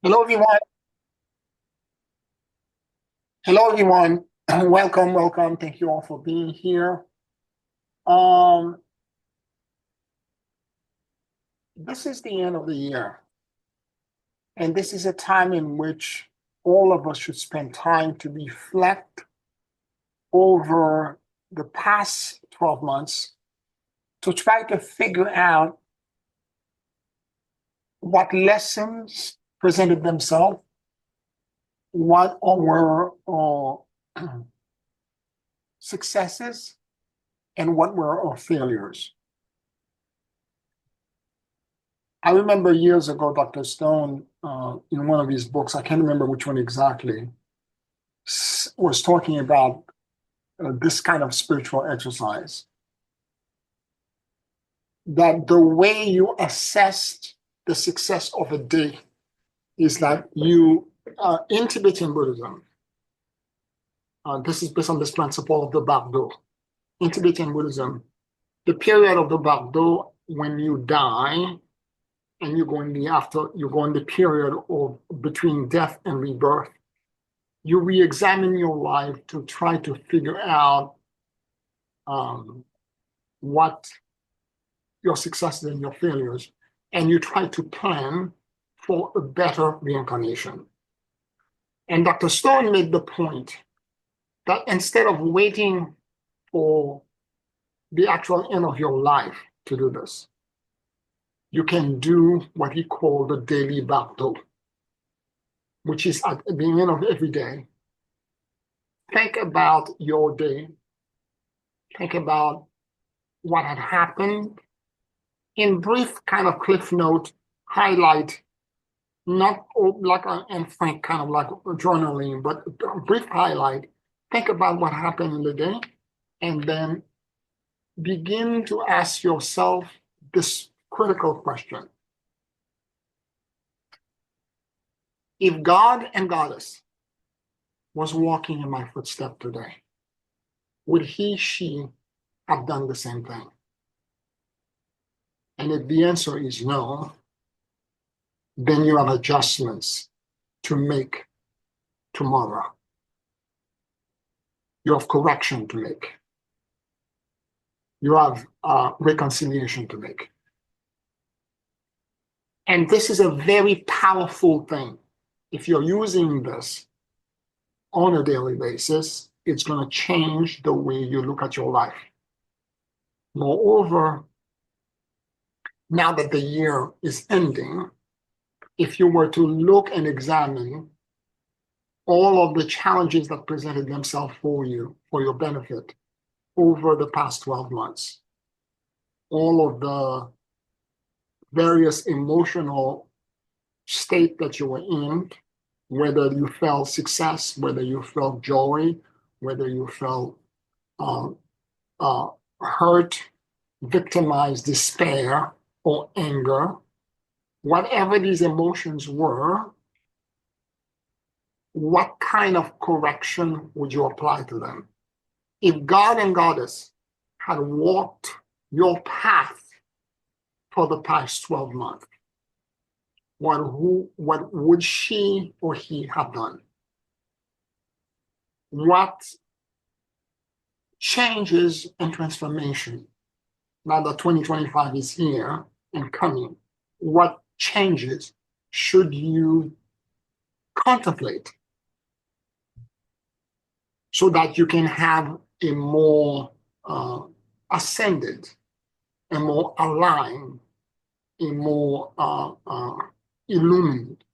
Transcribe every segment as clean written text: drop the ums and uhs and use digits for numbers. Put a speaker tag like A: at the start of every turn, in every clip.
A: Hello, everyone. Hello, everyone. Welcome, welcome. Thank you all for being here. Um, this is the end of the year, and this is a time in which all of us should spend time to reflect over the past 12 months to try to figure out what lessons presented themselves, what were successes, and what were our failures. I remember years ago, Dr. Stone, in one of his books, I can't remember which one exactly, was talking about this kind of spiritual exercise. That the way you assess the success of a day is that in Tibetan Buddhism, this is based on this principle of the Bardo. In Tibetan Buddhism, the period of the Bardo, when you die, and you go in the period of between death and rebirth, you re-examine your life to try to figure out what your successes and your failures, and you try to plan for a better reincarnation. And Dr. Stone made the point that instead of waiting for the actual end of your life to do this, you can do what he called the daily Bardo, which is at the end of every day. Think about your day. Think about what had happened. In brief, kind of cliff note, highlight, not like and think kind of like journaling, but a brief highlight. Think about what happened in the day, and then begin to ask yourself this critical question. If God and Goddess was walking in my footsteps today, would he, she have done the same thing? And if the answer is no, then you have adjustments to make tomorrow. You have correction to make. You have reconciliation to make. And this is a very powerful thing. If you're using this on a daily basis, it's going to change the way you look at your life. Moreover, now that the year is ending, if you were to look and examine all of the challenges that presented themselves for you, for your benefit, over the past 12 months, all of the various emotional state that you were in, whether you felt success, whether you felt joy, whether you felt hurt, victimized, despair, or anger, whatever these emotions were, what kind of correction would you apply to them? If God and Goddess had walked your path for the past 12 months, what would she or he have done? What changes and transformation, now that 2025 is here and coming, what changes should you contemplate so that you can have a more ascended, a more aligned, a more illumined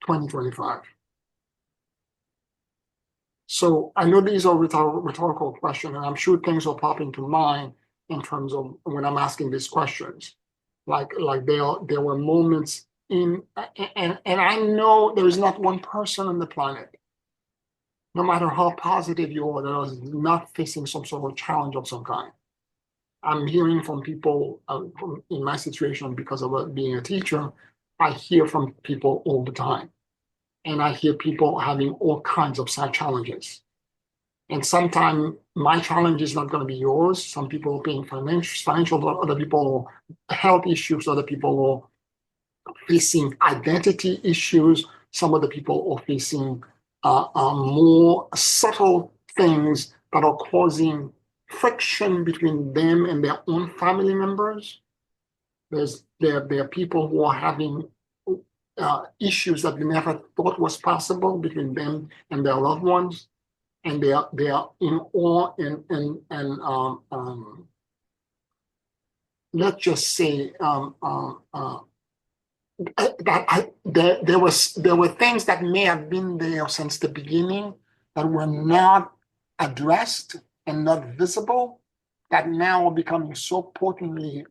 A: 2025? So I know these are rhetorical questions, and I'm sure things will pop into mind in terms of when I'm asking these questions. Like there were moments and I know there is not one person on the planet, no matter how positive you are, that is not facing some sort of challenge of some kind. I'm hearing from people in my situation, because of being a teacher, I hear from people all the time. And I hear people having all kinds of side challenges. And sometimes my challenge is not going to be yours. Some people are being financial, other people health issues, other people facing identity issues. Some of the people are facing more subtle things that are causing friction between them and their own family members. There are people who are having issues that they never thought was possible between them and their loved ones, and they are in awe and let's just say there were things that may have been there since the beginning that were not addressed and not visible, that now are becoming so potently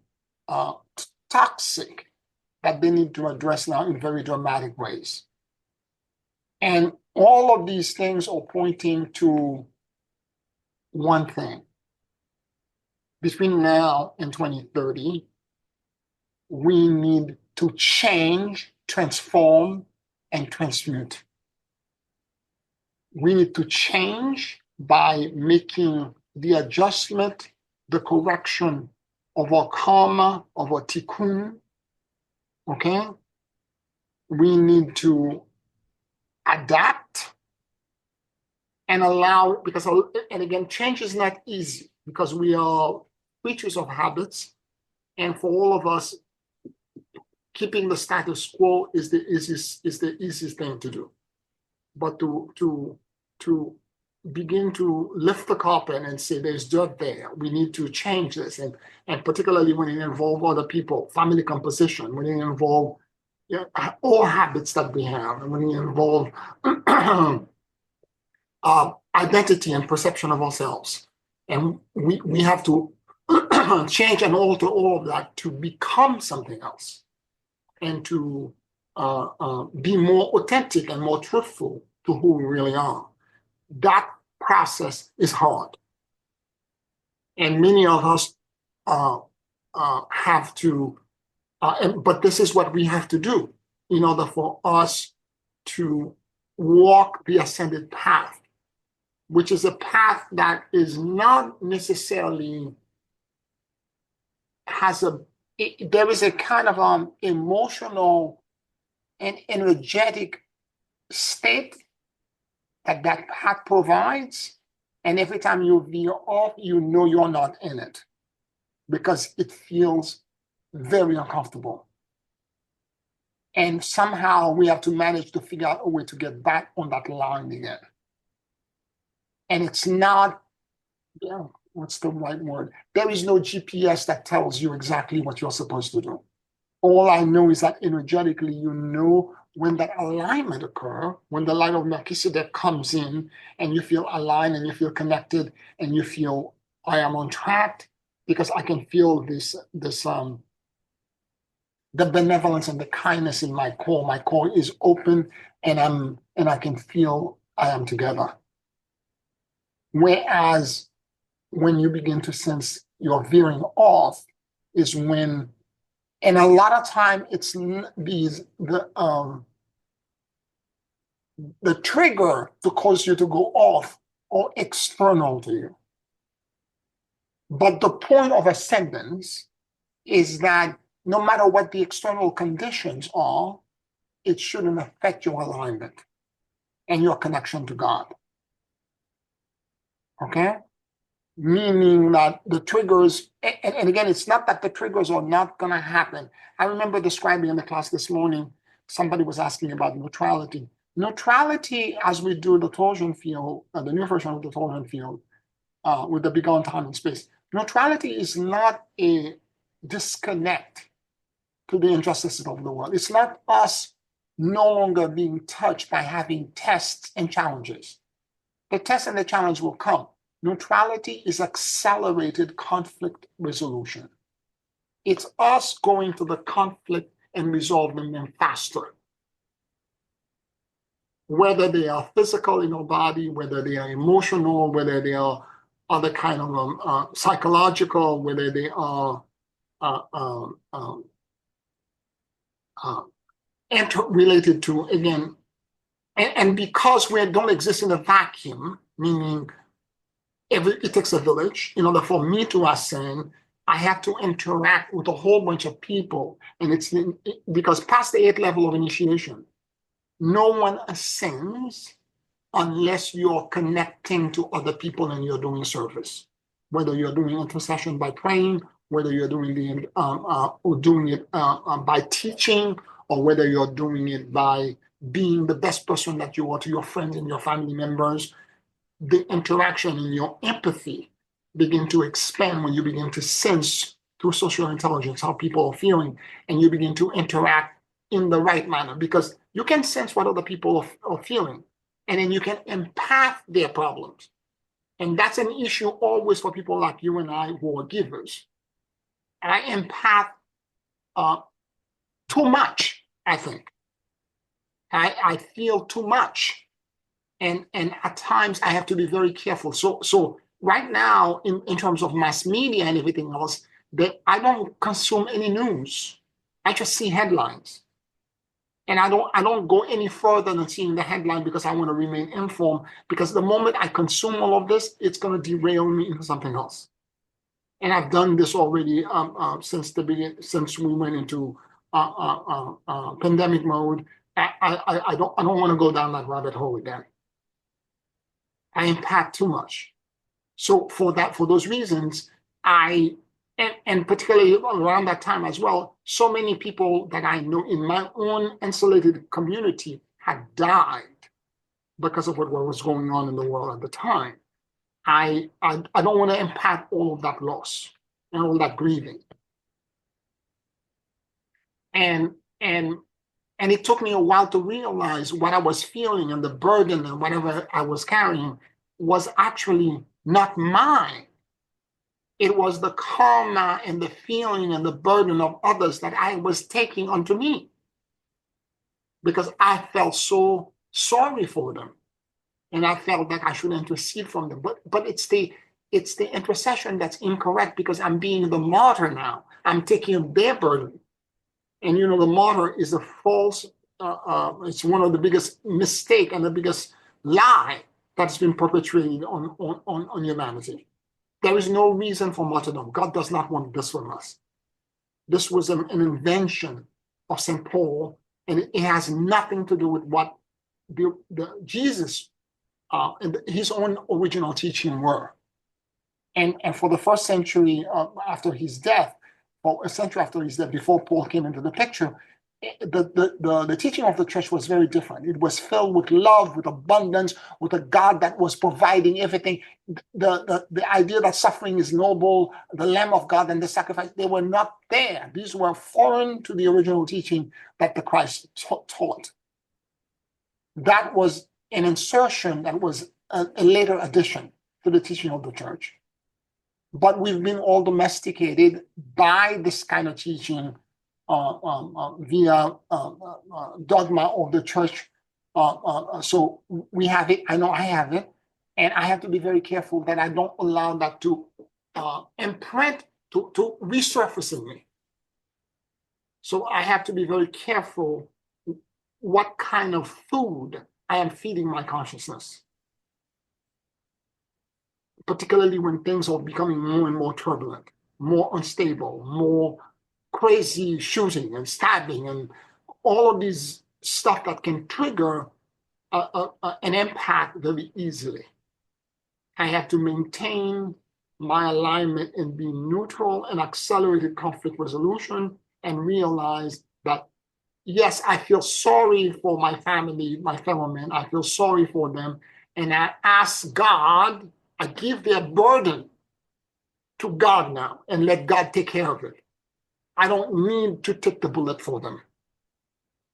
A: toxic that they need to address now in very dramatic ways. And all of these things are pointing to one thing. Between now and 2030, we need to change, transform, and transmute. We need to change by making the adjustment, the correction of our karma, of our tikkun, okay? We need to adapt and allow, because, and again, change is not easy because we are creatures of habits. And for all of us, keeping the status quo is the easiest thing to do. But to begin to lift the carpet and say there's dirt there, we need to change this, and particularly when it involves other people, family composition, when it involves all habits that we have, and when it involves identity and perception of ourselves, and we have to change and alter all of that to become something else, and to be more authentic and more truthful to who we really are. That process is hard. And many of us have to, but this is what we have to do in order for us to walk the ascended path, which is a path that is not necessarily there is a kind of emotional and energetic state that path provides. And every time you veer off, you know you're not in it because it feels very uncomfortable. And somehow we have to manage to figure out a way to get back on that line again. And it's not, what's the right word? There is no GPS that tells you exactly what you're supposed to do. All I know is that energetically, you know when that alignment occurs, when the light of Melchizedek comes in and you feel aligned and you feel connected and you feel I am on track because I can feel the benevolence and the kindness in my core. My core is open and I can feel I am together. Whereas when you begin to sense you're veering off is when, and a lot of time it's the trigger to cause you to go off or external to you. But the point of ascendance is that no matter what the external conditions are, it shouldn't affect your alignment and your connection to God. Okay? Meaning that the triggers, and again, it's not that the triggers are not going to happen. I remember describing in the class this morning, somebody was asking about neutrality. Neutrality, as we do the torsion field, the new version of the torsion field, with the beyond time and space, neutrality is not a disconnect to the injustices of the world. It's not us no longer being touched by having tests and challenges. The test and the challenge will come. Neutrality is accelerated conflict resolution. It's us going to the conflict and resolving them faster. Whether they are physical in our body, whether they are emotional, whether they are other kind of psychological, whether they are interrelated to, again, and because we don't exist in a vacuum, meaning it takes a village in order for me to ascend, I have to interact with a whole bunch of people. And because past the 8th level of initiation, no one ascends unless you're connecting to other people and you're doing service. Whether you're doing intercession by praying, whether you're doing it by teaching, or whether you're doing it by being the best person that you are to your friends and your family members, the interaction and your empathy begin to expand when you begin to sense through social intelligence how people are feeling, and you begin to interact in the right manner, because you can sense what other people are feeling, and then you can empath their problems. And that's an issue always for people like you and I who are givers. I empath too much, I think. I feel too much. And at times I have to be very careful. So right now, in terms of mass media and everything else, that I don't consume any news. I just see headlines. And I don't go any further than seeing the headline, because I want to remain informed. Because the moment I consume all of this, it's going to derail me into something else. And I've done this already since we went into pandemic mode. I don't want to go down that rabbit hole again. I empath too much. So for those reasons, and particularly around that time as well, so many people that I know in my own insulated community had died because of what was going on in the world at the time. I don't want to empath all of that loss and all that grieving. And it took me a while to realize what I was feeling, and the burden and whatever I was carrying was actually not mine. It was the karma and the feeling and the burden of others that I was taking onto me, because I felt so sorry for them, and I felt that I should intercede from them. But it's the intercession that's incorrect, because I'm being the martyr now. I'm taking their burden. And the martyr is a false, it's one of the biggest mistake and the biggest lie that's been perpetrated on humanity. There is no reason for martyrdom. God does not want this from us. This was an invention of St. Paul, and it has nothing to do with what Jesus and his own original teaching were. And for the first century after his death, or a century after his death, before Paul came into the picture, the teaching of the church was very different. It was filled with love, with abundance, with a God that was providing everything. The idea that suffering is noble, the Lamb of God and the sacrifice, they were not there. These were foreign to the original teaching that the Christ taught. That was an insertion, that was a later addition to the teaching of the church. But we've been all domesticated by this kind of teaching via dogma of the church. So we have it. I know I have it. And I have to be very careful that I don't allow that to imprint, to resurface in me. So I have to be very careful what kind of food I am feeding my consciousness, particularly when things are becoming more and more turbulent, more unstable, more crazy shooting and stabbing and all of these stuff that can trigger an impact very easily. I have to maintain my alignment and be neutral and accelerated conflict resolution, and realize that, yes, I feel sorry for my family, my fellow men. I feel sorry for them. And I ask God, I give their burden to God now and let God take care of it. I don't need to take the bullet for them.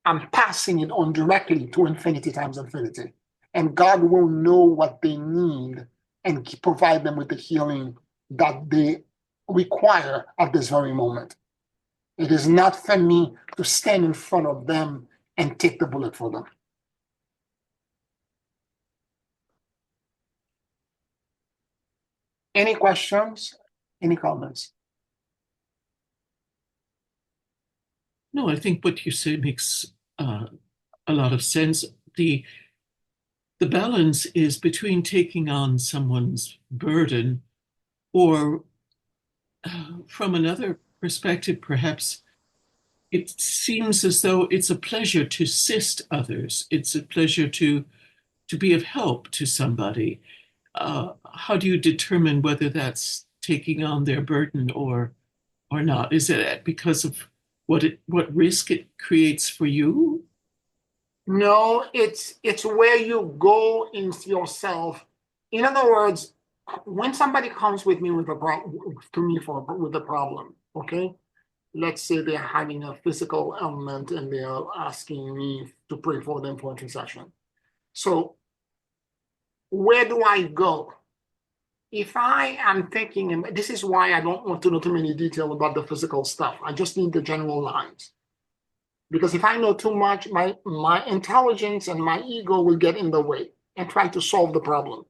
A: I'm passing it on directly to infinity times infinity. And God will know what they need and provide them with the healing that they require at this very moment. It is not for me to stand in front of them and take the bullet for them. Any questions? Any comments?
B: No, I think what you say makes a lot of sense. The balance is between taking on someone's burden or from another perspective, perhaps it seems as though it's a pleasure to assist others. It's a pleasure to be of help to somebody. How do you determine whether that's taking on their burden or not? Is it because of what risk it creates for you?
A: No, it's where you go into yourself. In other words, when somebody comes with me with a problem to me for with a problem, okay? Let's say they're having a physical ailment and they're asking me to pray for them for intercession. So where do I go? If I am thinking, and this is why I don't want to know too many detail about the physical stuff. I just need the general lines. Because if I know too much, my intelligence and my ego will get in the way and try to solve the problem.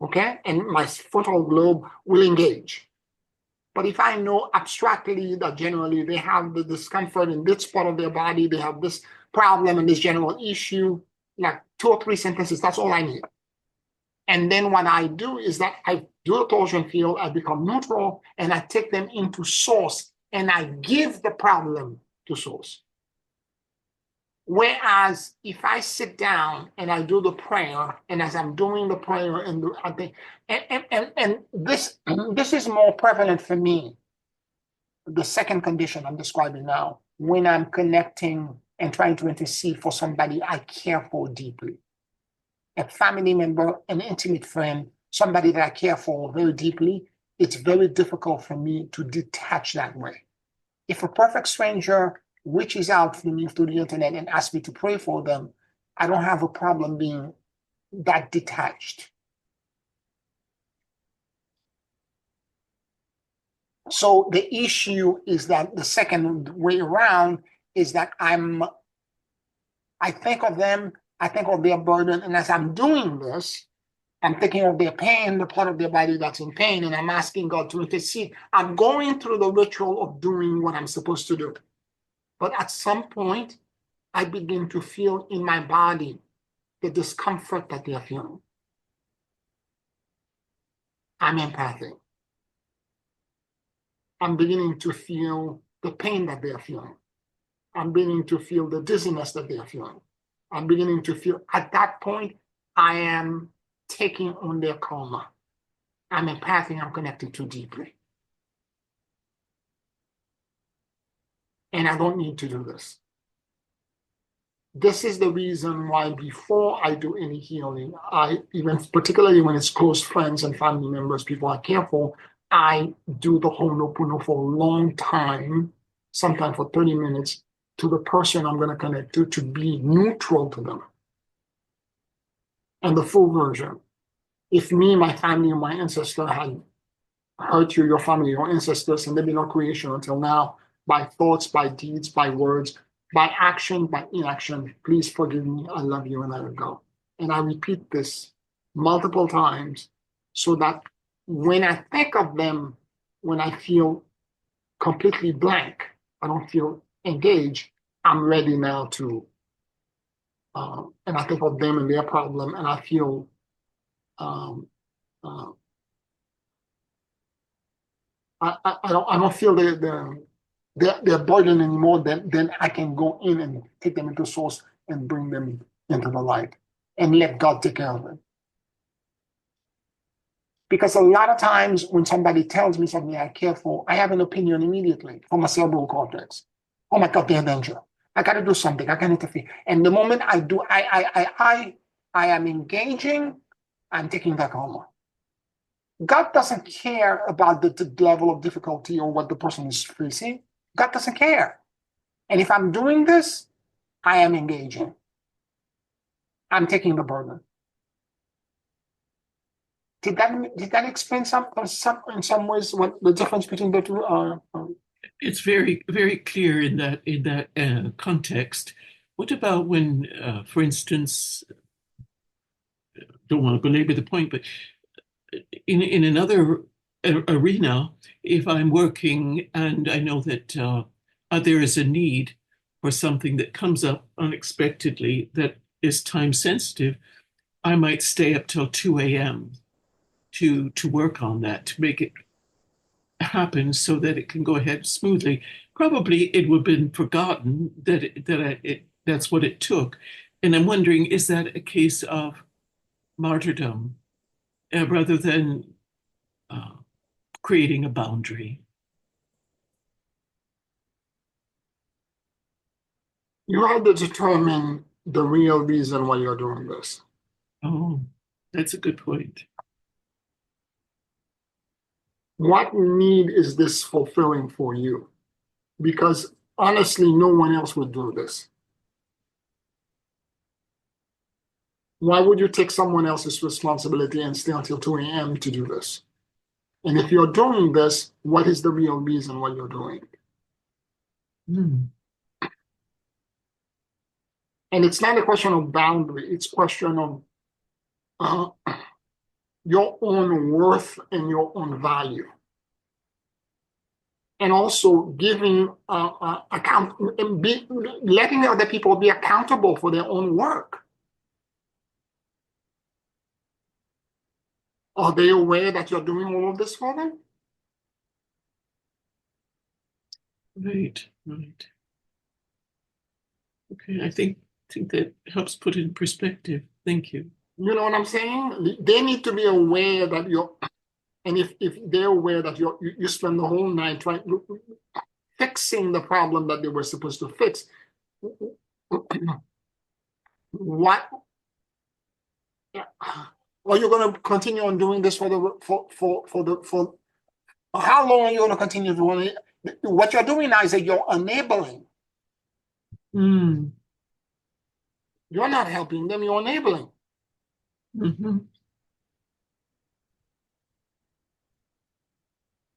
A: Okay? And my frontal lobe will engage. But if I know abstractly that generally they have the discomfort in this part of their body, they have this problem and this general issue, like 2 or 3 sentences, that's all I need. And then what I do is that I do a torsion field, I become neutral, and I take them into source, and I give the problem to source. Whereas if I sit down and I do the prayer, and as I'm doing the prayer, and this is more prevalent for me, the second condition I'm describing now, when I'm connecting and trying to intercede for somebody I care for deeply, a family member, an intimate friend, somebody that I care for very deeply, it's very difficult for me to detach that way. If a perfect stranger reaches out to me through the internet and asks me to pray for them, I don't have a problem being that detached. So the issue is that the second way around is that I think of them, I think of their burden, and as I'm doing this, I'm thinking of their pain, the part of their body that's in pain, and I'm asking God to intercede. I'm going through the ritual of doing what I'm supposed to do. But at some point, I begin to feel in my body the discomfort that they're feeling. I'm empathic. I'm beginning to feel the pain that they're feeling. I'm beginning to feel the dizziness that they're feeling. I'm beginning to feel, at that point, I am taking on their karma. I'm empathic, I'm connected too deeply. And I don't need to do this. This is the reason why before I do any healing, even particularly when it's close friends and family members, people I care for, I do the Ho'oponopono for a long time, sometimes for 30 minutes, to the person I'm going to connect to be neutral to them. And the full version. If me, my family, or my ancestor had hurt you, your family, your ancestors, and there be no creation until now, by thoughts, by deeds, by words, by action, by inaction, please forgive me, I love you, and I will go. And I repeat this multiple times so that when I think of them, when I feel completely blank, I don't feel engaged, I'm ready now to, and I think of them and their problem, and I feel uh, I don't feel their burden anymore. Then I can go in and take them into source and bring them into the light and let God take care of it. Because a lot of times when somebody tells me something I care for, I have an opinion immediately from my cerebral cortex. Oh my God, they're in danger. I got to do something. I can interfere. And the moment I do, I am engaging. I'm taking that home. God doesn't care about the level of difficulty or what the person is facing. God doesn't care. And if I'm doing this, I am engaging. I'm taking the burden. Did that explain some in some ways what the difference between the two are?
B: It's very, very clear in that context. What about when, for instance, don't want to belabor the point, but in another arena, if I'm working and I know that there is a need for something that comes up unexpectedly that is time sensitive, I might stay up till 2 a.m. to work on that, to make it happen so that it can go ahead smoothly. Probably it would have been forgotten that's what it took. And I'm wondering, is that a case of martyrdom rather than uh, creating a boundary?
A: You have to determine the real reason why you're doing this.
B: Oh, that's a good point.
A: What need is this fulfilling for you? Because honestly, no one else would do this. Why would you take someone else's responsibility and stay until 2 a.m. to do this? And if you're doing this, what is the real reason why you're doing it?
B: Hmm.
A: And it's not a question of boundary, it's a question of uh, your own worth and your own value. And also giving account and letting other people be accountable for their own work. Are they aware that you're doing all of this for them?
B: Right, right. Okay, I think that helps put it in perspective. Thank you.
A: You know what I'm saying? They need to be aware that you're, and if they're aware that you spend the whole night trying fixing the problem that they were supposed to fix, what are you going to continue on doing this for the for how long are you going to continue doing it? What you're doing now is that you're enabling.
B: Mm.
A: You're not helping them, you're enabling.
B: Mm-hmm.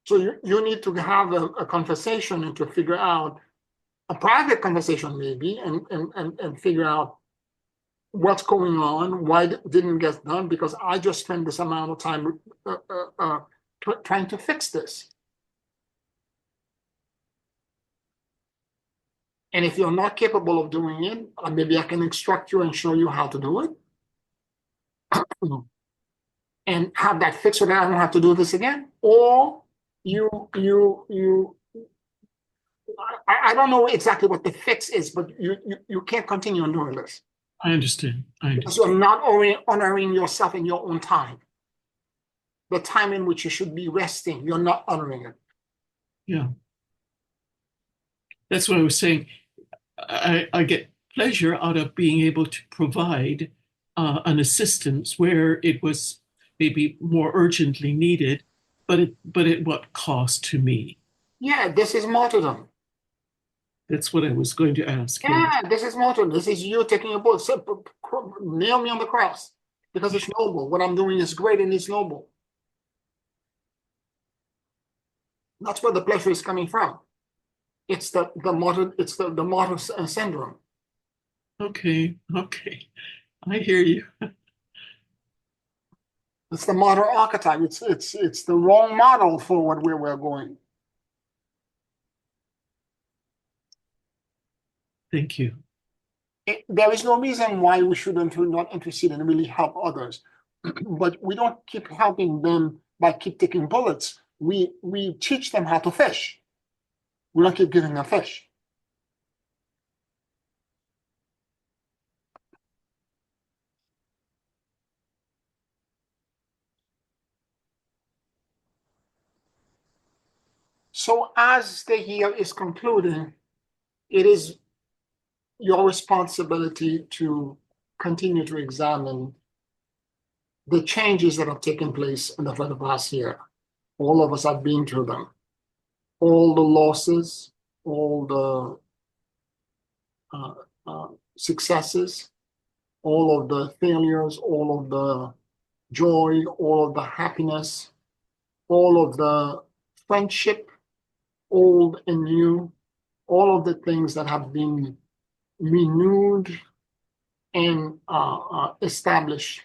A: So you need to have a conversation and to figure out a private conversation maybe and figure out what's going on, why it didn't get done, because I just spent this amount of time trying to fix this. And if you're not capable of doing it, maybe I can instruct you and show you how to do it. And have that fixed so that I don't have to do this again. Or I don't know exactly what the fix is, but you can't continue on doing this.
B: I understand.
A: Because you're not honoring yourself in your own time. The time in which you should be resting, you're not honoring it.
B: Yeah. That's what I was saying. I get pleasure out of being able to provide an assistance where it was maybe more urgently needed, but at what cost to me?
A: Yeah, this is martyrdom.
B: That's what I was going to ask.
A: Yeah, this is martyrdom. This is you taking a bullet. Nail me on the cross because it's noble. What I'm doing is great and it's noble. That's where the pleasure is coming from. It's the martyr syndrome.
B: Okay, I hear you.
A: It's the martyr archetype. It's the wrong model for where we're going.
B: Thank you.
A: There is no reason why we shouldn't not intercede and really help others, but we don't keep helping them by keep taking bullets. We teach them how to fish. We don't keep giving them fish. So as the year is concluding, it is your responsibility to continue to examine the changes that have taken place in the past year. All of us have been through them. All the losses, all the successes, all of the failures, all of the joy, all of the happiness, all of the friendship, old and new, all of the things that have been renewed and established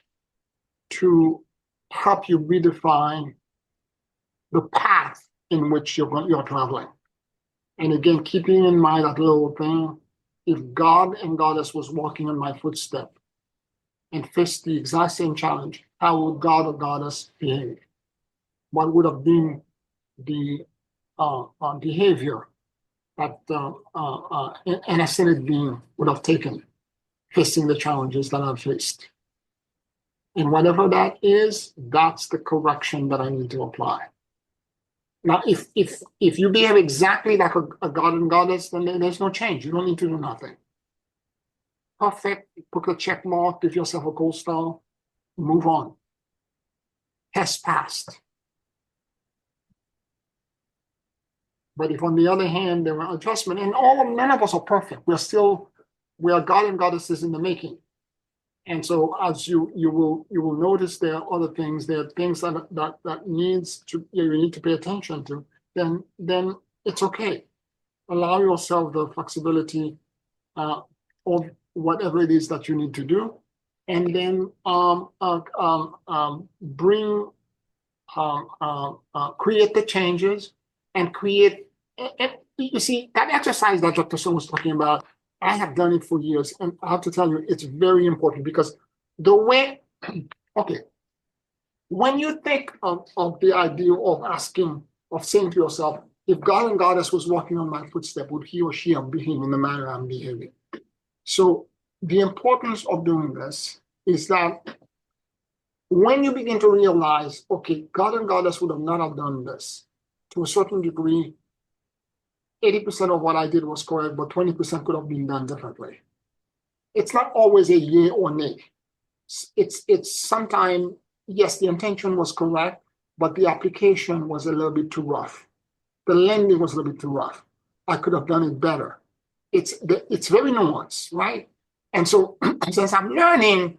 A: to help you redefine the path in which you're traveling. And again, keeping in mind that little thing, if God and Goddess was walking in my footstep and faced the exact same challenge, how would God or Goddess behave? What would have been the behavior that an ascended being would have taken facing the challenges that I've faced. And whatever that is, that's the correction that I need to apply. Now, if you behave exactly like a god and goddess, then there's no change. You don't need to do nothing. Perfect, put a check mark, give yourself a gold star, move on. Test passed. But if on the other hand, there are adjustments, and none of us are perfect. We are god and goddesses in the making. And so as you will notice there are other things, there are things that you need to pay attention to, then it's okay. Allow yourself the flexibility of whatever it is that you need to do, and then create the changes and create. And you see, that exercise that Dr. Stone was talking about, I have done it for years, and I have to tell you, it's very important because the way, okay, when you think of the idea of saying to yourself, if God and Goddess was walking on my footstep, would he or she have behaved in the manner I'm behaving? So the importance of doing this is that when you begin to realize, okay, God and Goddess would have not have done this, to a certain degree, 80% of what I did was correct, but 20% could have been done differently. It's not always a yay or nay. It's sometimes, yes, the intention was correct, but the application was a little bit too rough. The landing was a little bit too rough. I could have done it better. It's very nuanced, right? And so since I'm learning,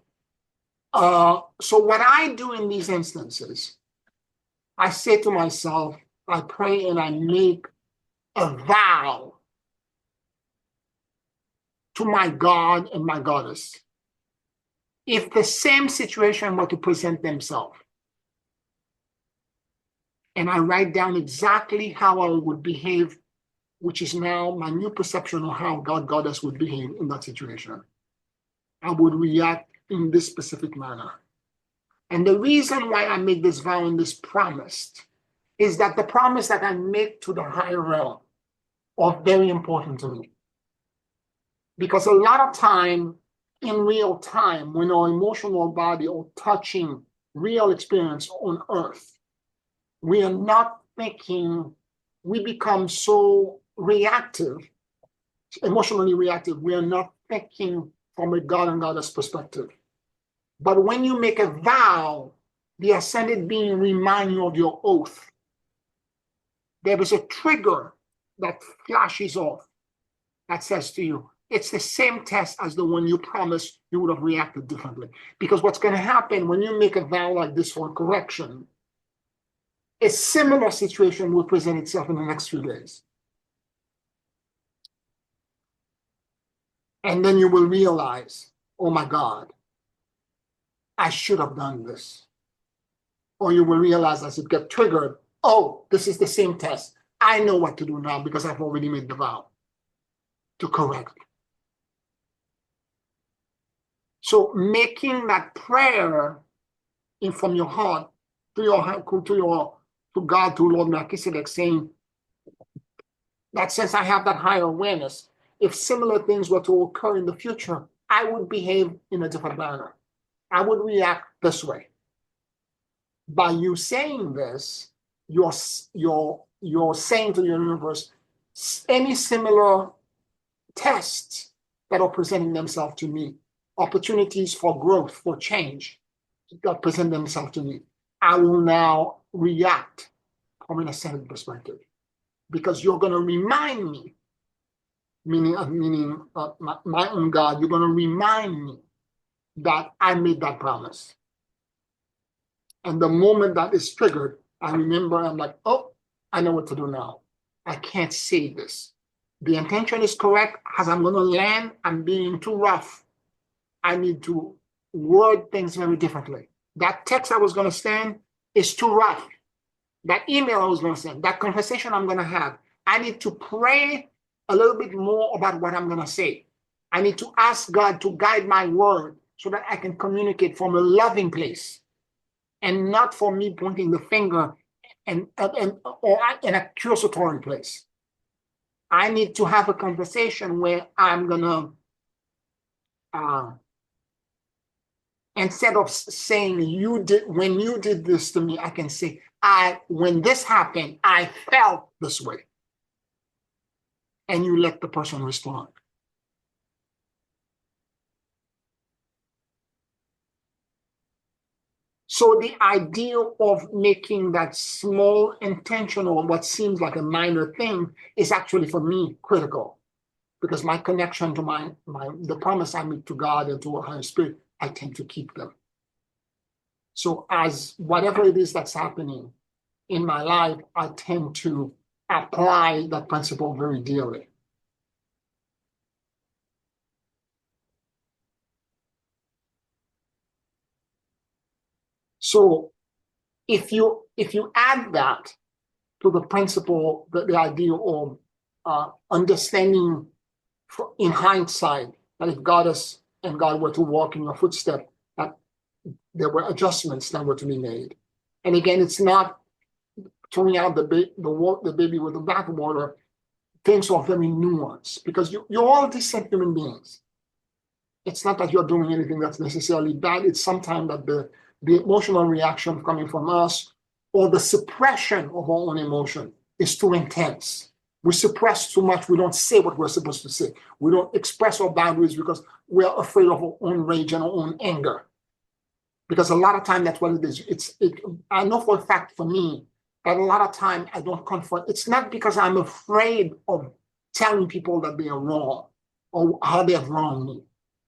A: so what I do in these instances, I say to myself, I pray and I make a vow to my God and my goddess. If the same situation were to present themselves, and I write down exactly how I would behave, which is now my new perception of how God, goddess would behave in that situation, I would react in this specific manner. And the reason why I make this vow and this promise is that the promise that I make to the higher realm are very important to me. Because a lot of time, in real time, when our emotional body are touching real experience on earth, we are not thinking, we become so reactive, emotionally reactive, we are not thinking from a God and goddess perspective. But when you make a vow, the ascended being reminds you of your oath. There is a trigger that flashes off that says to you, it's the same test as the one you promised you would have reacted differently. Because what's going to happen when you make a vow like this for correction, a similar situation will present itself in the next few days. And then you will realize, oh my God, I should have done this. Or you will realize as it gets triggered, oh, this is the same test. I know what to do now because I've already made the vow to correct. So making that prayer in from your heart to God, to Lord Melchizedek, saying that since I have that higher awareness, if similar things were to occur in the future, I would behave in a different manner. I would react this way. By you saying this, you're saying to the universe, any similar tests that are presenting themselves to me, opportunities for growth, for change that present themselves to me, I will now react from an ascended perspective, because you're going to remind me, meaning my own God, you're going to remind me that I made that promise. And the moment that is triggered, I remember, I'm like, oh, I know what to do now. I can't say this. The intention is correct. As I'm going to land, I'm being too rough. I need to word things very differently. That text I was going to send is too rough. That email I was going to send, that conversation I'm going to have, I need to pray a little bit more about what I'm going to say. I need to ask God to guide my word so that I can communicate from a loving place and not for me pointing the finger or in a accusatory place. I need to have a conversation where I'm gonna, instead of saying when you did this to me, I can say, when this happened, I felt this way. And you let the person respond. So the idea of making that small intentional, what seems like a minor thing, is actually for me critical, because my connection to the promise I make to God and to a higher spirit, I tend to keep them. So as whatever it is that's happening in my life, I tend to apply that principle very dearly. So if you add that to the principle, the idea of understanding in hindsight that if God were to walk in your footstep, that there were adjustments that were to be made. And again, it's not throwing out the baby with the bathwater. Things are very nuanced because you're all decent human beings. It's not that you're doing anything that's necessarily bad. It's sometimes that the emotional reaction coming from us or the suppression of our own emotion is too intense. We suppress too much. We don't say what we're supposed to say. We don't express our boundaries because we're afraid of our own rage and our own anger. Because a lot of time that's what it is. I know for a fact for me that a lot of time I don't confront. It's not because I'm afraid of telling people that they are wrong or how they have wronged me.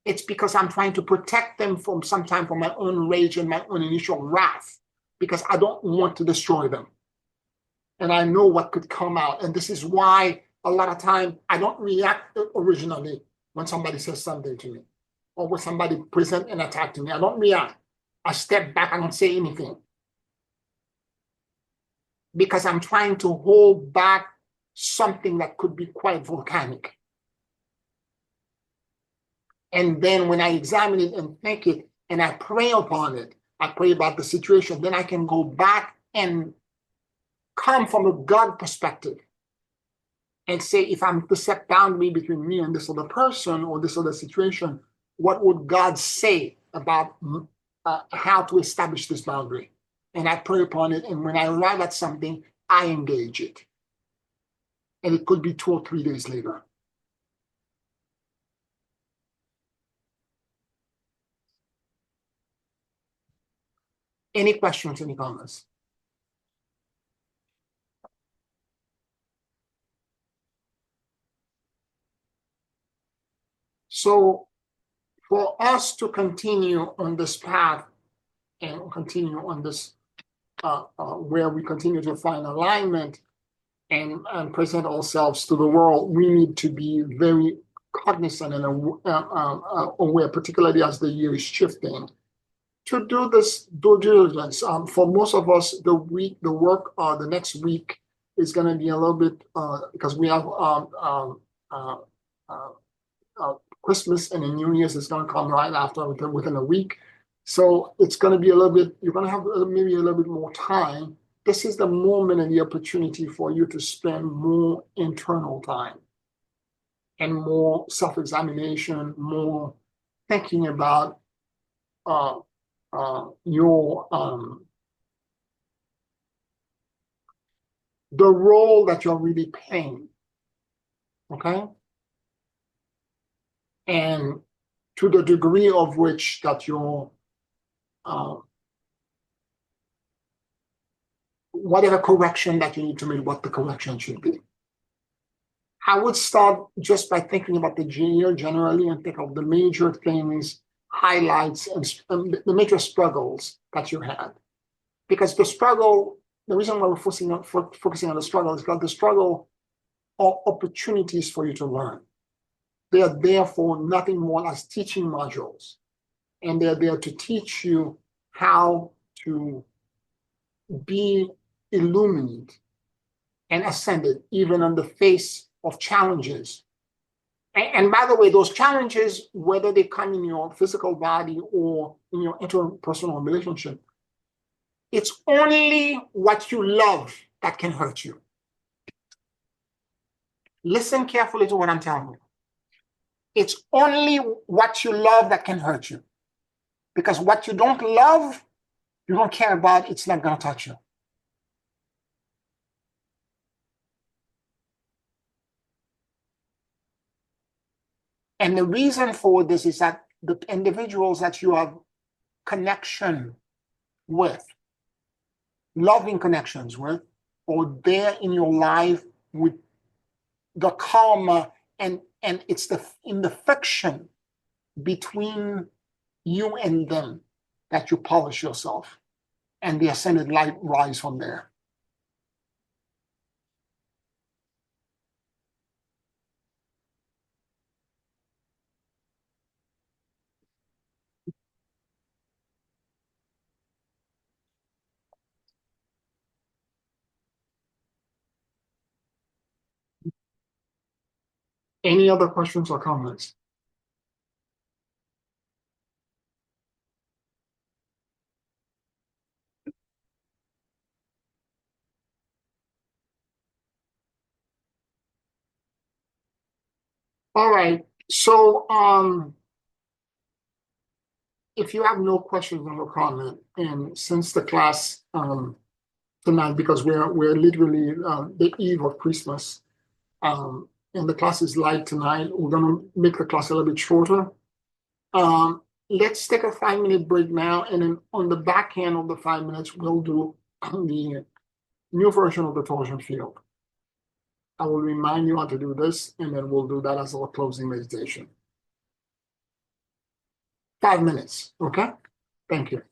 A: It's because I'm trying to protect them from my own rage and my own initial wrath, because I don't want to destroy them. And I know what could come out. And this is why a lot of time I don't react originally when somebody says something to me or when somebody presents an attack to me. I don't react. I step back. I don't say anything because I'm trying to hold back something that could be quite volcanic. And then when I examine it and think it and I pray upon it, I pray about the situation, then I can go back and come from a God perspective and say, if I'm to set boundary between me and this other person or this other situation, what would God say about how to establish this boundary? And I pray upon it. And when I arrive at something, I engage it. And it could be 2 or 3 days later. Any questions, any comments? So for us to continue on this path and continue on this where we continue to find alignment and present ourselves to the world, we need to be very cognizant and aware, particularly as the year is shifting, to do this due diligence. For most of us, the next week is going to be a little bit because we have Christmas and the New Year's is going to come right after within a week. So it's going to be a little bit, you're going to have maybe a little bit more time. This is the moment and the opportunity for you to spend more internal time and more self-examination, more thinking about your the role that you're really playing, okay? And to the degree of which that you're whatever correction that you need to make, what the correction should be. I would start just by thinking about the year generally and think of the major things, highlights, and the major struggles that you had. Because the reason why we're focusing on the struggle is because the struggle are opportunities for you to learn. They are there for nothing more as teaching modules. And they're there to teach you how to be illuminated and ascended, even on the face of challenges. And by the way, those challenges, whether they come in your physical body or in your interpersonal relationship, It's only what you love that can hurt you. Listen carefully to what I'm telling you. It's only what you love that can hurt you. Because what you don't love, you don't care about, it's not going to touch you. And the reason for this is that the individuals that you have connection with, loving connections with, or there in your life with the karma, and it's in the friction between you and them that you polish yourself, and the ascended light rise from there. Any other questions or comments? All right. So if you have no questions or no comment, and since the class tonight, because we're literally the eve of Christmas, and the class is light tonight, we're gonna make the class a little bit shorter. Let's take a 5-minute break now, and then on the back end of the 5 minutes, we'll do the new version of the torsion field. I will remind you how to do this, and then we'll do that as our closing meditation. 5 minutes, okay? Thank you.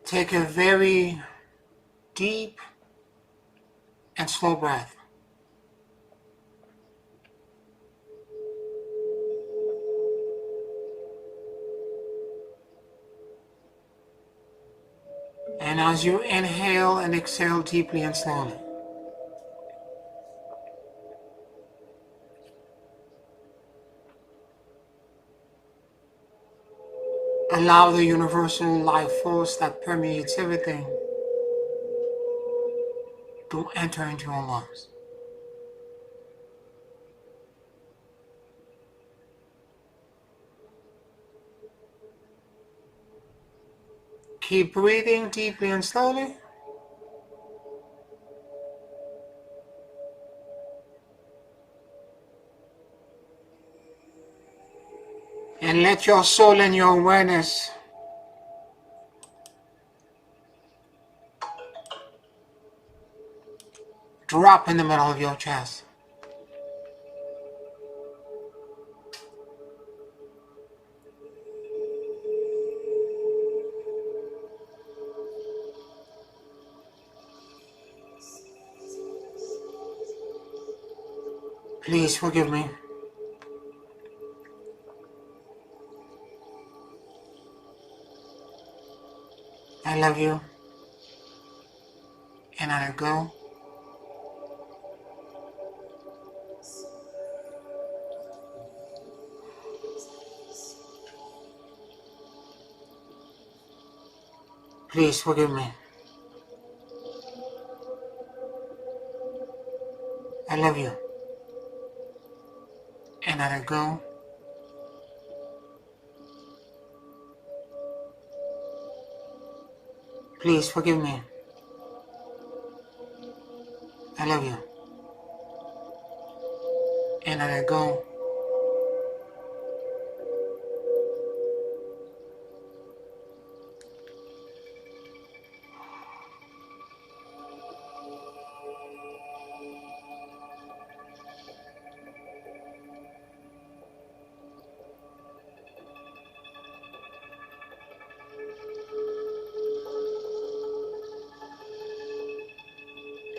C: Take a very deep and slow breath. And as you inhale and exhale deeply and slowly, allow the universal life force that permeates everything to enter into your lungs. Keep breathing deeply and slowly. And let your soul and your awareness drop in the middle of your chest. Please forgive me. I love you. And I go. Please forgive me. I love you. And I go. Please forgive me. I love you. And I go.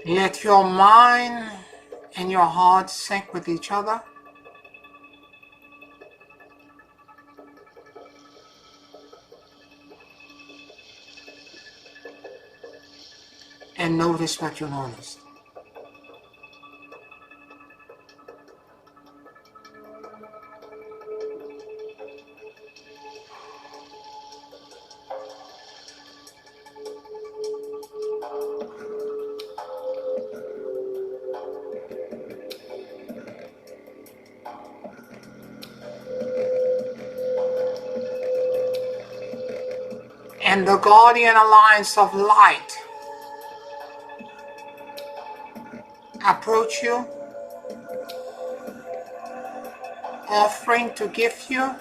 C: Let your mind and your heart sync with each other. And notice what you notice. And the guardian alliance of light approach you, offering to give you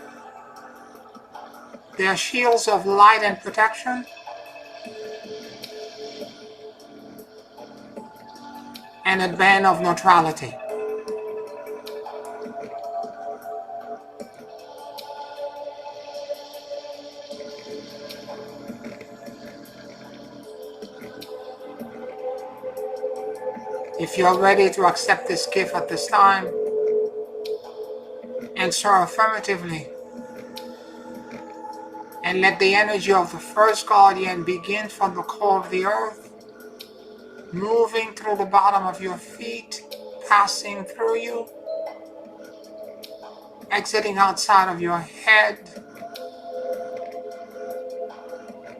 C: their shields of light and protection, and a band of neutrality. If you are ready to accept this gift at this time, answer affirmatively. And let the energy of the first guardian begin from the core of the earth, moving through the bottom of your feet, passing through you, exiting outside of your head,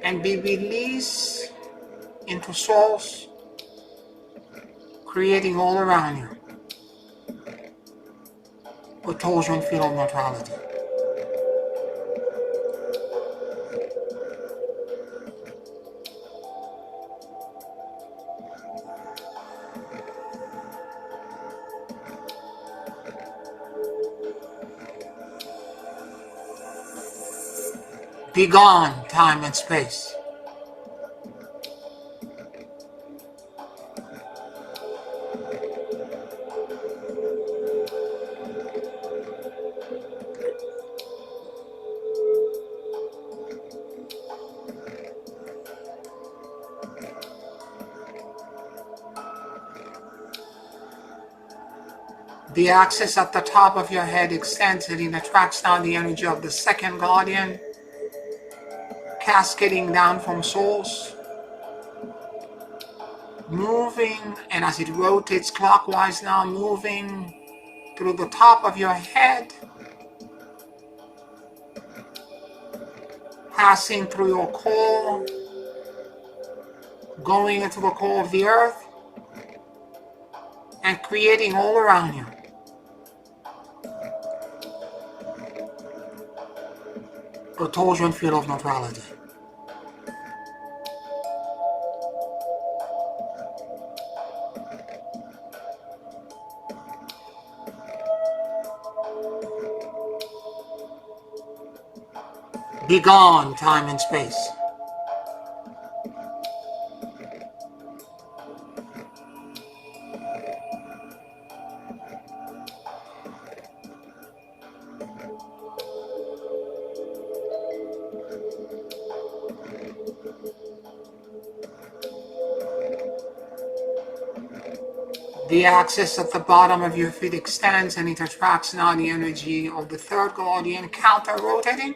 C: and be released into source, creating all around you a torsion field of neutrality. Be gone, time and space. The axis at the top of your head extends and it attracts down the energy of the second guardian, cascading down from source, moving, and as it rotates clockwise now, moving through the top of your head, passing through your core, going into the core of the earth, and creating all around you a torsion field of neutrality. Be gone, time and space. The axis at the bottom of your feet extends and it attracts now the energy of the third guardian, counter-rotating,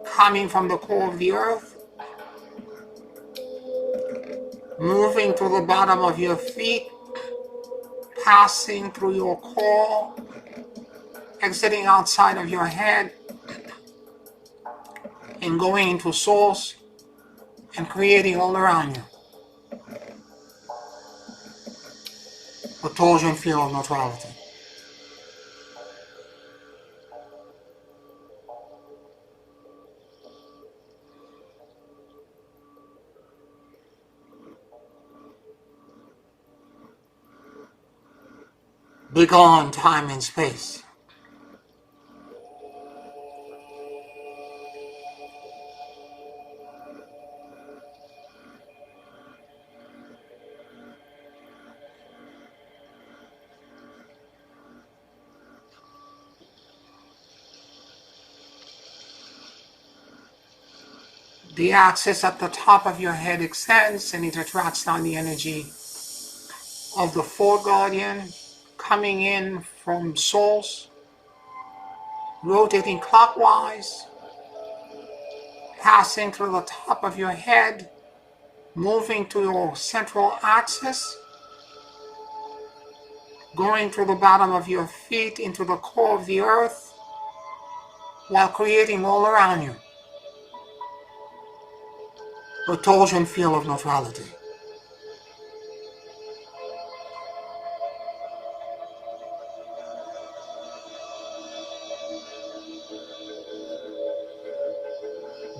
C: coming from the core of the earth, moving to the bottom of your feet, passing through your core, exiting outside of your head, and going into source and creating all around you a torsion field of neutrality. Be gone, time and space. The axis at the top of your head extends and it attracts down the energy of the fourth guardian, coming in from source, rotating clockwise, passing through the top of your head, moving to your central axis, going through the bottom of your feet into the core of the earth, while creating all around you a torsion field of neutrality.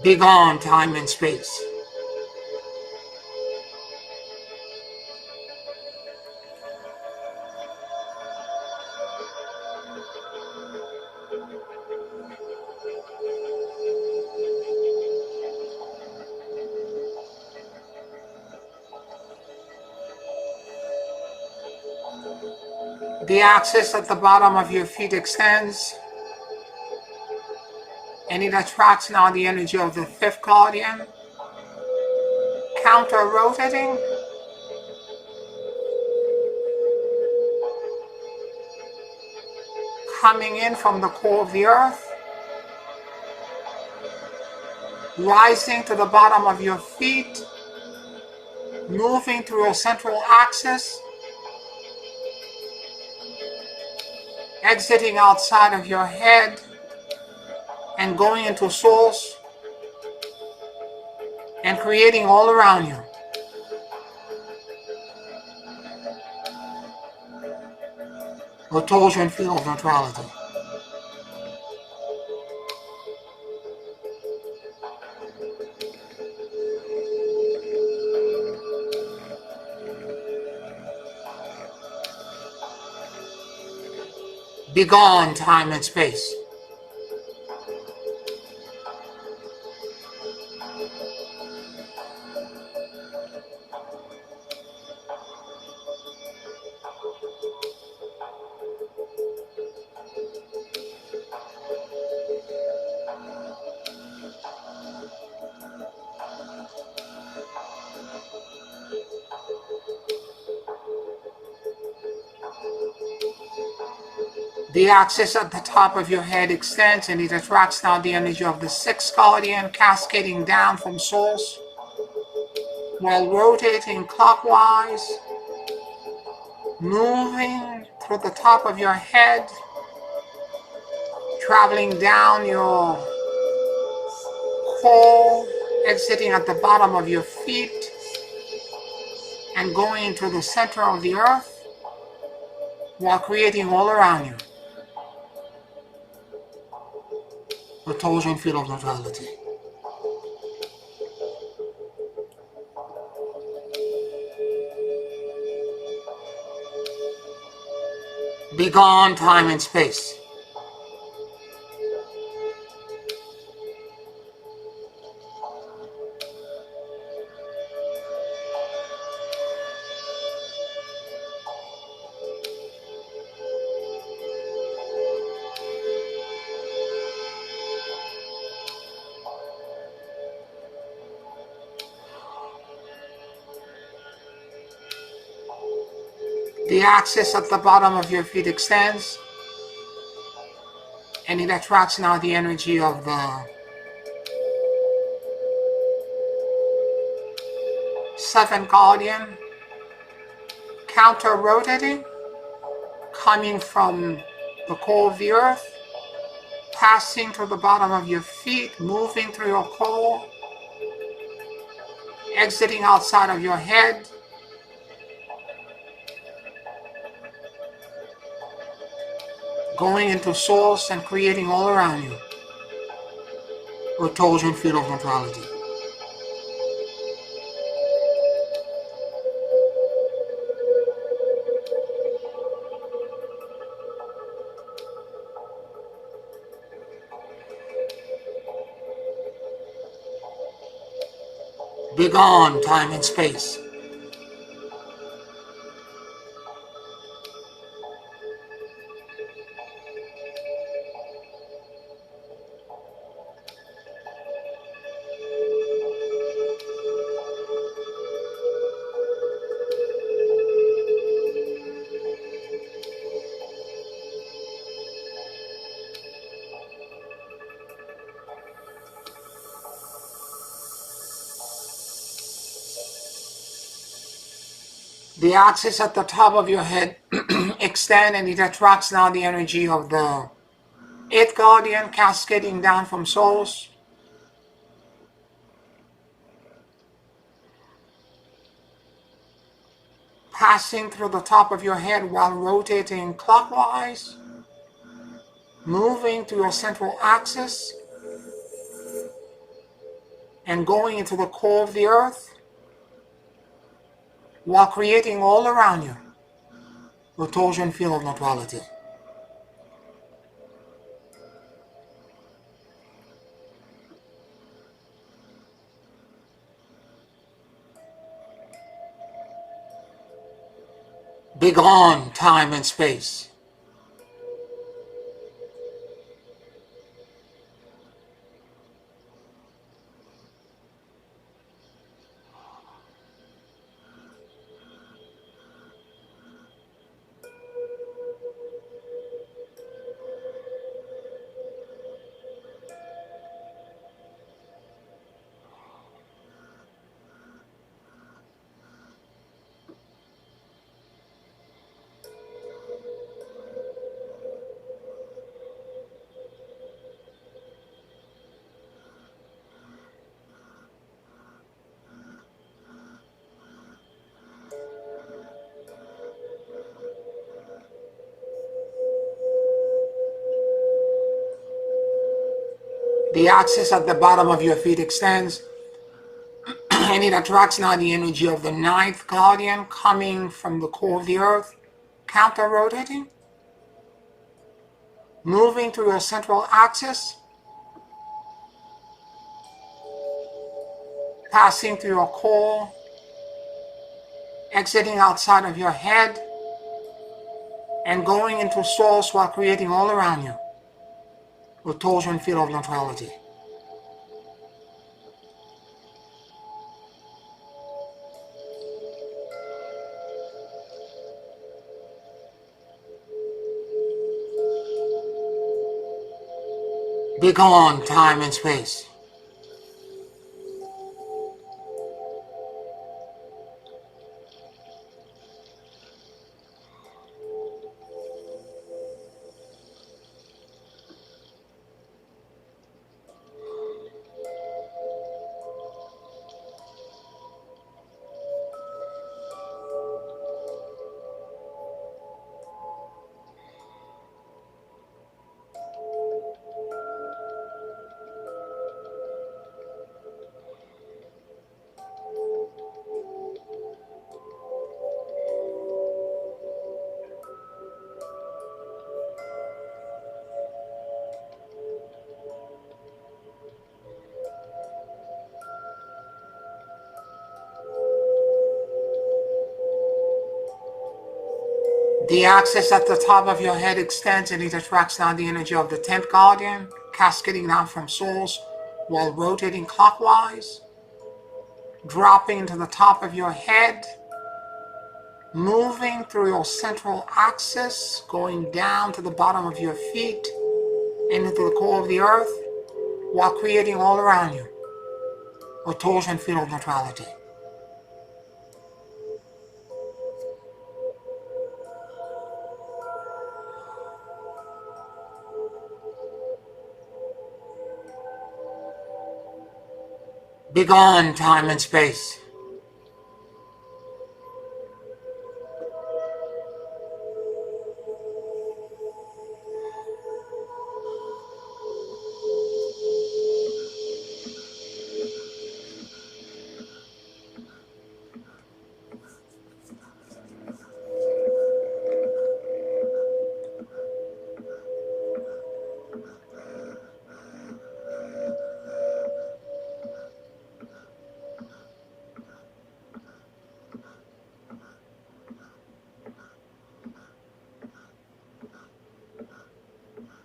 C: Be gone, time and space. The axis at the bottom of your feet extends and it attracts now the energy of the fifth guardian, counter-rotating, coming in from the core of the earth, rising to the bottom of your feet, moving through your central axis, exiting outside of your head, and going into source, and creating all around you a torsion field of neutrality. Be gone, time and space. The axis at the top of your head extends and it attracts now the energy of the sixth guardian, cascading down from source while rotating clockwise, moving through the top of your head, traveling down your core, exiting at the bottom of your feet, and going into the center of the earth while creating all around you the Gaussian field of neutrality. Begone time and space. The axis at the bottom of your feet extends and it attracts now the energy of the seventh guardian, counter rotating, coming from the core of the earth, passing through the bottom of your feet, moving through your core, exiting outside of your head, going into source and creating all around you a Gaussian field of neutrality. Begone time and space. The axis at the top of your head extend and it attracts now the energy of the eighth guardian, cascading down from source, passing through the top of your head while rotating clockwise, moving to your central axis and going into the core of the earth while creating all around you the Gaussian field of neutrality. Begone time and space. The axis at the bottom of your feet extends and it attracts now the energy of the ninth guardian coming from the core of the earth, counter rotating, moving to your central axis, passing through your core, exiting outside of your head, and going into source while creating all around you a Gaussian field of neutrality. Begone time and space. The axis at the top of your head extends and it attracts down the energy of the 10th guardian, cascading down from source while rotating clockwise, dropping into the top of your head, moving through your central axis, going down to the bottom of your feet and into the core of the earth, while creating all around you a torsion field of neutrality. Begone time and space.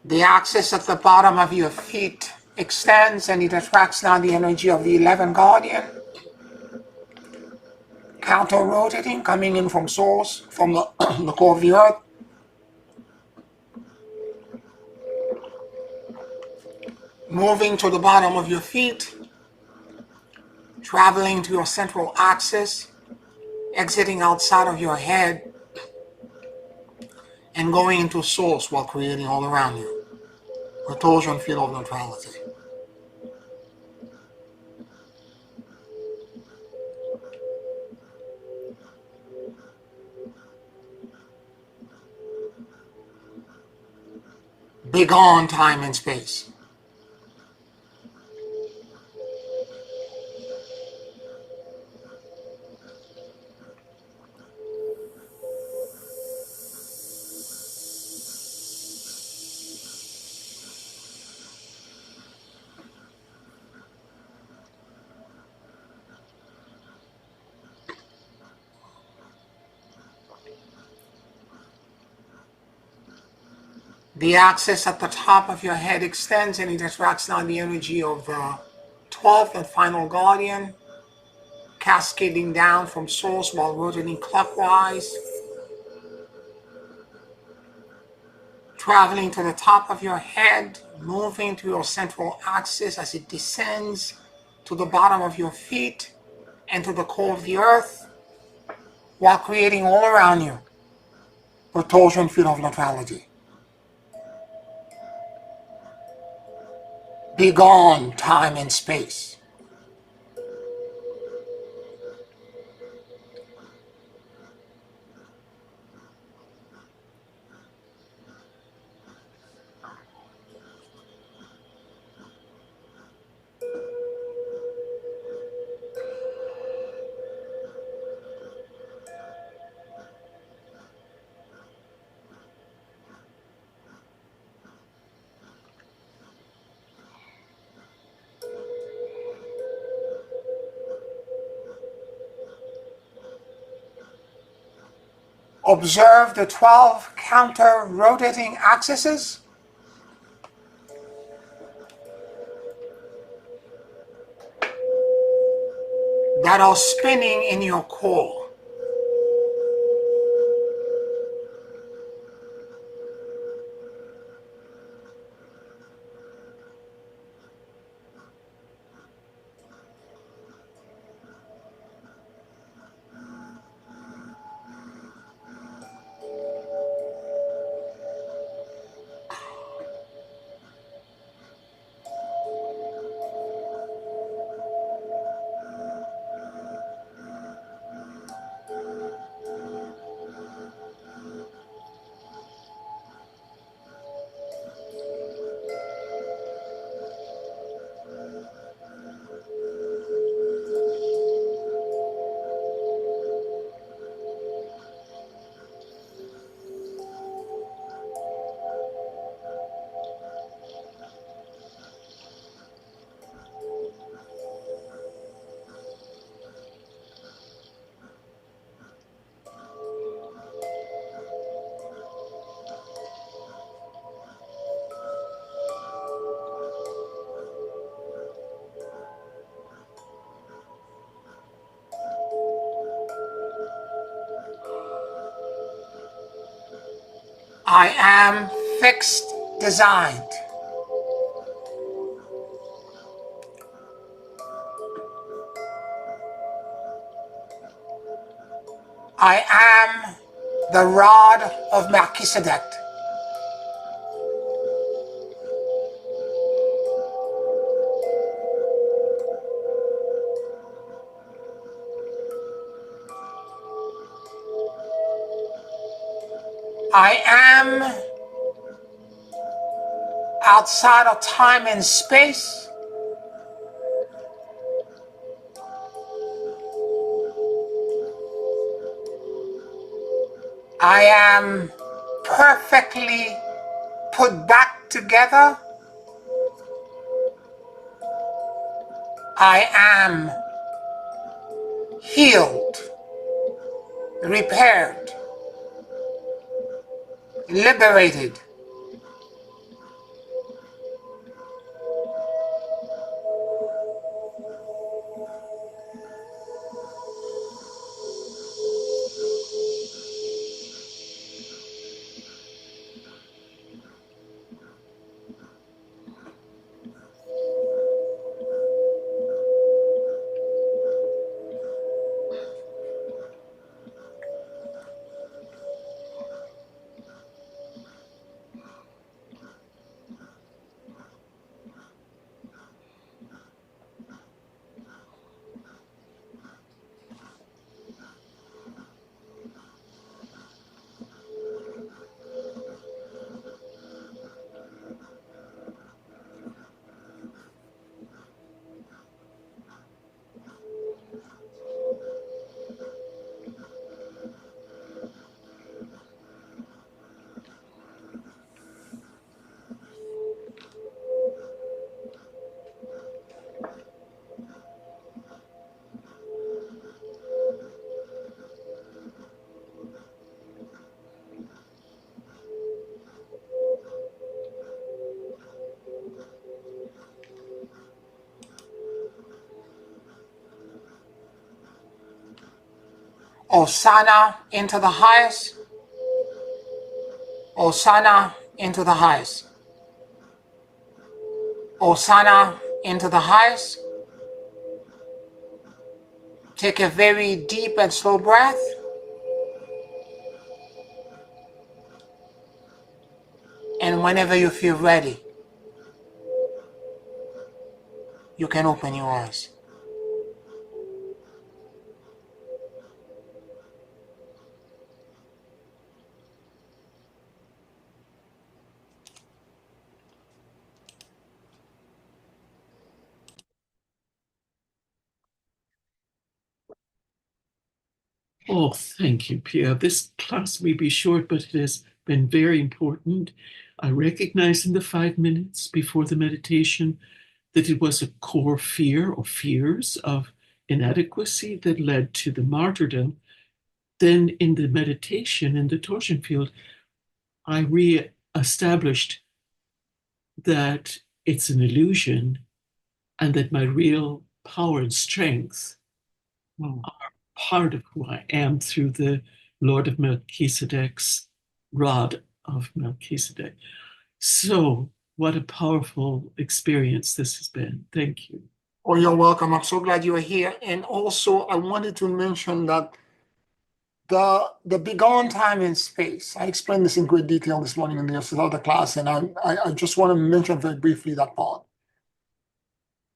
C: The axis at the bottom of your feet extends and it attracts now the energy of the 11th guardian, counter-rotating, coming in from source, from the core of the earth, moving to the bottom of your feet, traveling to your central axis, exiting outside of your head, and going into source while creating all around you a torsion field of neutrality. Begone time and space. The axis at the top of your head extends and it attracts now the energy of the 12th and final guardian, cascading down from source while rotating clockwise, traveling to the top of your head, moving to your central axis as it descends to the bottom of your feet and to the core of the earth, while creating all around you a torsion field of neutrality. Begone time and space. Observe the 12 counter-rotating axes that are spinning in your core. I am fixed designed. I am the rod of Melchizedek. I am outside of time and space. I am perfectly put back together. I am healed, repaired, liberated. Hosanna into the highest. Hosanna into the highest. Hosanna into the highest. Take a very deep and slow breath. And whenever you feel ready, you can open your eyes.
B: Oh, thank you, Pia. This class may be short, but it has been very important. I recognized in the 5 minutes before the meditation that it was a core fear or fears of inadequacy that led to the martyrdom. Then in the meditation in the torsion field, I re-established that it's an illusion and that my real power and strength are part of who I am through the Lord of Melchizedek's rod of Melchizedek. So, what a powerful experience this has been. Thank you.
A: Oh, you're welcome. I'm so glad you are here. And also, I wanted to mention that the beyond time and space, I explained this in great detail this morning in the other class, and I just want to mention very briefly that part.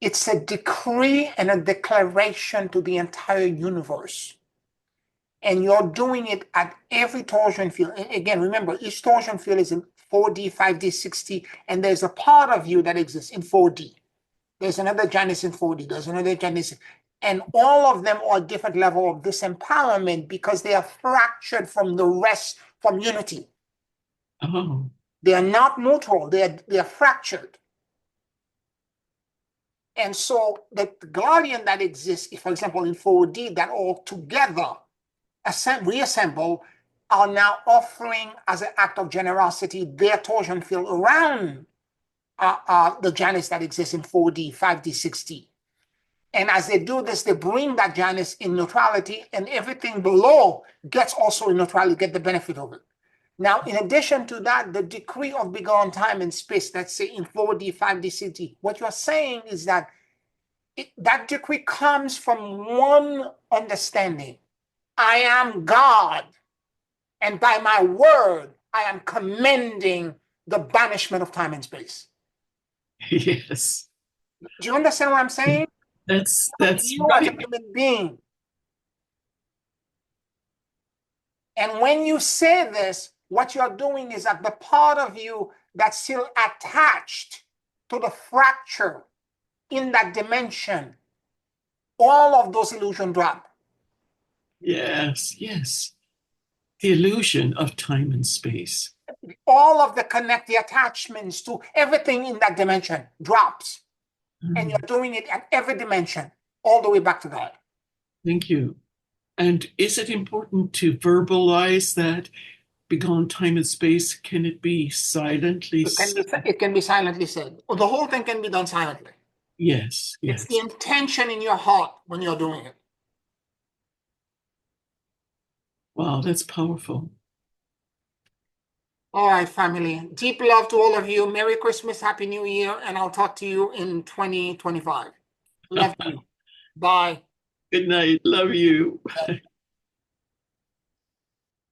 A: It's a decree and a declaration to the entire universe. And you're doing it at every torsion field. And again, remember, each torsion field is in 4D, 5D, 6D, and there's a part of you that exists in 4D. There's another Janice in 4D, there's another Janice. And all of them are different level of disempowerment because they are fractured from the rest, from unity.
B: Oh,
A: They are not neutral, they are fractured. And so the guardian that exists, for example, in 4D, that all together reassemble, are now offering as an act of generosity their torsion field around the Janus that exists in 4D, 5D, 6D. And as they do this, they bring that Janus in neutrality, and everything below gets also in neutrality, get the benefit of it.
C: Now, in addition to that, the decree of beyond time and space, let's say in 4D, 5D, CT, what you're saying is that that decree comes from one understanding. I am God, and by my word, I am commending the banishment of time and space.
B: Yes,
C: Do you understand what I'm saying?
B: that's
C: You as a
B: right.
C: human being. And when you say this, what you're doing is that the part of you that's still attached to the fracture in that dimension, all of those illusions drop.
B: Yes, yes. The illusion of time and space.
C: All of the attachments to everything in that dimension drops. And you're doing it at every dimension, all the way back to God.
B: Thank you. And is it important to verbalize that beyond time and space? Can it be silently said?
C: It can be silently said. Or the whole thing can be done silently.
B: Yes,
C: It's
B: yes.
C: the intention in your heart when you're doing it.
B: Wow, that's powerful.
C: All right, family. Deep love to all of you. Merry Christmas, Happy New Year, and I'll talk to you in 2025. Love you. Bye.
B: Good night. Love you.